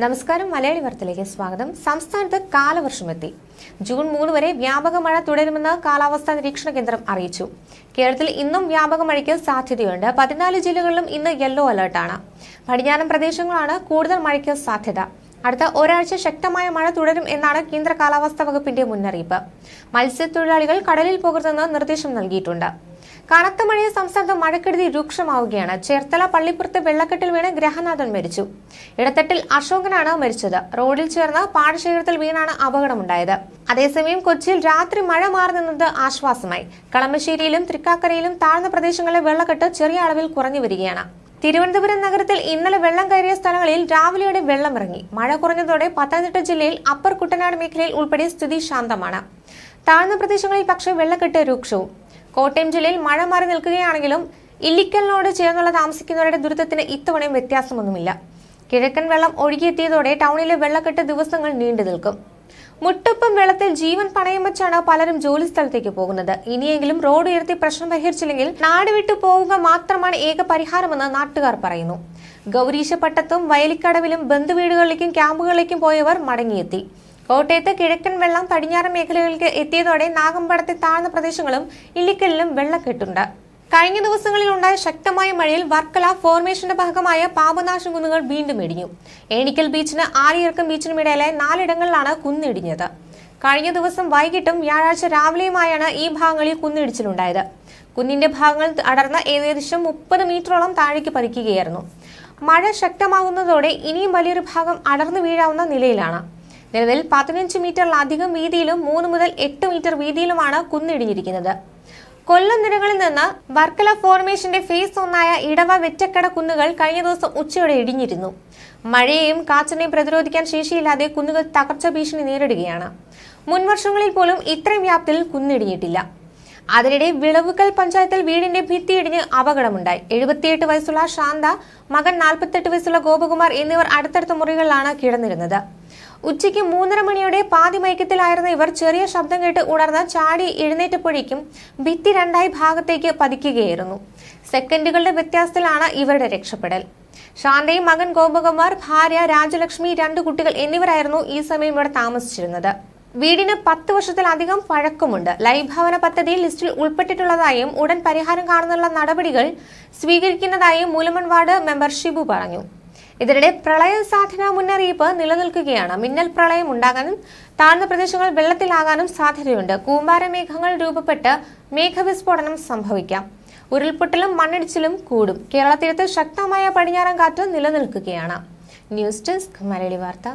നമസ്കാരം. മലയാളി വാർത്തയിലേക്ക് സ്വാഗതം. സംസ്ഥാനത്ത് കാലവർഷമെത്തി. ജൂൺ 3 വരെ വ്യാപക മഴ തുടരുമെന്ന് കാലാവസ്ഥാ നിരീക്ഷണ കേന്ദ്രം അറിയിച്ചു. കേരളത്തിൽ ഇന്നും വ്യാപക മഴയ്ക്ക് സാധ്യതയുണ്ട്. 14 ജില്ലകളിലും ഇന്ന് യെല്ലോ അലർട്ടാണ്. പടിഞ്ഞാറൻ പ്രദേശങ്ങളാണ് കൂടുതൽ മഴയ്ക്ക് സാധ്യത. അടുത്ത ഒരാഴ്ച ശക്തമായ മഴ തുടരും എന്നാണ് കേന്ദ്ര കാലാവസ്ഥാ വകുപ്പിന്റെ മുന്നറിയിപ്പ്. മത്സ്യത്തൊഴിലാളികൾ കടലിൽ പോകരുതെന്ന് നിർദ്ദേശം നൽകിയിട്ടുണ്ട്. കനത്ത മഴയെ സംസ്ഥാനത്ത് മഴക്കെടുതി രൂക്ഷമാവുകയാണ്. ചേർത്തല പള്ളിപ്പുറത്ത് വെള്ളക്കെട്ടിൽ വീണ് ഗ്രഹനാഥൻ മരിച്ചു. ഇടത്തട്ടിൽ അശോകനാണ് മരിച്ചത്. റോഡിൽ ചേർന്ന പാടശേഖരത്തിൽ വീണാണ് അപകടമുണ്ടായത്. അതേസമയം കൊച്ചിയിൽ രാത്രി മഴ മാറി നിന്നത് ആശ്വാസമായി. കളമശ്ശേരിയിലും തൃക്കാക്കരയിലും താഴ്ന്ന പ്രദേശങ്ങളിലെ വെള്ളക്കെട്ട് ചെറിയ അളവിൽ കുറഞ്ഞു വരികയാണ്. തിരുവനന്തപുരം നഗരത്തിൽ ഇന്നലെ വെള്ളം കയറിയ സ്ഥലങ്ങളിൽ രാവിലെയോടെ വെള്ളമിറങ്ങി. മഴ കുറഞ്ഞതോടെ പത്തനംതിട്ട ജില്ലയിൽ അപ്പർ കുട്ടനാട് മേഖലയിൽ ഉൾപ്പെടെ സ്ഥിതി ശാന്തമാണ്. താഴ്ന്ന പ്രദേശങ്ങളിൽ പക്ഷേ വെള്ളക്കെട്ട് രൂക്ഷവും. കോട്ടയം ജില്ലയിൽ മഴ മാറി നിൽക്കുകയാണെങ്കിലും ഇല്ലിക്കലിനോട് ചേർന്നുള്ള താമസിക്കുന്നവരുടെ ദുരിതത്തിന് ഇത്തവണയും വ്യത്യാസമൊന്നുമില്ല. കിഴക്കൻ വെള്ളം ഒഴുകിയെത്തിയതോടെ ടൗണിലെ വെള്ളക്കെട്ട് ദിവസങ്ങൾ നീണ്ടു നിൽക്കും. മുട്ടൊപ്പം വെള്ളത്തിൽ ജീവൻ പണയം വെച്ചാണ് പലരും ജോലി സ്ഥലത്തേക്ക് പോകുന്നത്. ഇനിയെങ്കിലും റോഡ് ഉയർത്തി പ്രശ്നം പരിഹരിച്ചില്ലെങ്കിൽ നാട് വിട്ടു പോവുക മാത്രമാണ് ഏക പരിഹാരമെന്ന് നാട്ടുകാർ പറയുന്നു. ഗൗരീശപ്പട്ടത്തും വയലിക്കടവിലും ബന്ധുവീടുകളിലേക്കും ക്യാമ്പുകളിലേക്കും പോയവർ മടങ്ങിയെത്തി. കോട്ടയത്ത് കിഴക്കൻ വെള്ളം പടിഞ്ഞാറൻ മേഖലകളിലേക്ക് എത്തിയതോടെ നാഗമ്പടത്തെ താഴ്ന്ന പ്രദേശങ്ങളും ഇല്ലിക്കലിലും വെള്ളക്കെട്ടുണ്ട്. കഴിഞ്ഞ ദിവസങ്ങളിൽ ഉണ്ടായ ശക്തമായ മഴയിൽ വർക്കല ഫോർമേഷന്റെ ഭാഗമായ പാപനാശം കുന്നുകൾ വീണ്ടും ഇടിഞ്ഞു. ഏണിക്കൽ ബീച്ചിന് ആലിയിറക്കം ബീച്ചിനും ഇടയിലെ 4 ഇടങ്ങളിലാണ് കുന്നിടിഞ്ഞത്. കഴിഞ്ഞ ദിവസം വൈകിട്ടും വ്യാഴാഴ്ച രാവിലെയുമായാണ് ഈ ഭാഗങ്ങളിൽ കുന്നിടിച്ചിലുണ്ടായത്. കുന്നിന്റെ ഭാഗങ്ങൾ അടർന്ന് ഏകദേശം 30 മീറ്ററോളം താഴേക്ക് പതിക്കുകയായിരുന്നു. മഴ ശക്തമാകുന്നതോടെ ഇനിയും വലിയൊരു ഭാഗം അടർന്നു വീഴാവുന്ന നിലയിലാണ്. നിലവിൽ 15 മീറ്ററിലധികം വീതിയിലും 3 മുതൽ 8 മീറ്റർ വീതിയിലുമാണ് കുന്നിടിഞ്ഞിരിക്കുന്നത്. കൊല്ലം നിരകളിൽ നിന്ന് വർക്കല ഫോർമേഷന്റെ ഫേസ് 1 ഇടവ വെറ്റക്കട കുന്നുകൾ കഴിഞ്ഞ ദിവസം ഉച്ചയോടെ ഇടിഞ്ഞിരുന്നു. മഴയെയും കാറ്റിനെയും പ്രതിരോധിക്കാൻ ശേഷിയില്ലാതെ കുന്നുകൾ തകർച്ച ഭീഷണി നേരിടുകയാണ്. മുൻവർഷങ്ങളിൽ പോലും ഇത്രയും വ്യാപ്തിയിൽ കുന്നിടിഞ്ഞിട്ടില്ല. അതിനിടെ വിളവുക്കൽ പഞ്ചായത്തിൽ വീടിന്റെ ഭിത്തി ഇടിഞ്ഞ് അപകടമുണ്ടായി. 78 വയസ്സുള്ള ശാന്ത, മകൻ 48 വയസ്സുള്ള ഗോപകുമാർ എന്നിവർ അടുത്തടുത്ത മുറികളിലാണ് കിടന്നിരുന്നത്. ഉച്ചയ്ക്ക് 3:30 മണിയോടെ പാതി മയക്കത്തിലായിരുന്ന ഇവർ ചെറിയ ശബ്ദം കേട്ട് ഉണർന്ന് ചാടി എഴുന്നേറ്റപ്പോഴേക്കും ഭിത്തി 2 ഭാഗത്തേക്ക് പതിക്കുകയായിരുന്നു. സെക്കൻഡുകളുടെ വ്യത്യാസത്തിലാണ് ഇവരുടെ രക്ഷപ്പെടൽ. ശാന്തയും മകൻ ഗോപകുമാർ, ഭാര്യ രാജലക്ഷ്മി, 2 കുട്ടികൾ എന്നിവരായിരുന്നു ഈ സമയം ഇവിടെ താമസിച്ചിരുന്നത്. വീടിന് 10 വർഷത്തിലധികം പഴക്കമുണ്ട്. ലൈഫ് ഭവന പദ്ധതിയിൽ ലിസ്റ്റിൽ ഉൾപ്പെട്ടിട്ടുള്ളതായും ഉടൻ പരിഹാരം കാണുന്നുള്ള നടപടികൾ സ്വീകരിക്കുന്നതായും മൂലമൺ വാർഡ് മെമ്പർ ഷിബു പറഞ്ഞു. ഇതിനിടെ പ്രളയ സാധ്യതാ മുന്നറിയിപ്പ് നിലനിൽക്കുകയാണ്. മിന്നൽ പ്രളയം ഉണ്ടാകാനും താഴ്ന്ന പ്രദേശങ്ങൾ വെള്ളത്തിലാകാനും സാധ്യതയുണ്ട്. കൂമ്പാരമേഘങ്ങൾ രൂപപ്പെട്ട് മേഘവിസ്ഫോടനം സംഭവിക്കാം. ഉരുൾപൊട്ടലും മണ്ണിടിച്ചിലും കൂടും. കേരള തീരത്ത് ശക്തമായ പടിഞ്ഞാറൻ കാറ്റ് നിലനിൽക്കുകയാണ്. ന്യൂസ് ഡെസ്ക് മലയാളി വാർത്ത.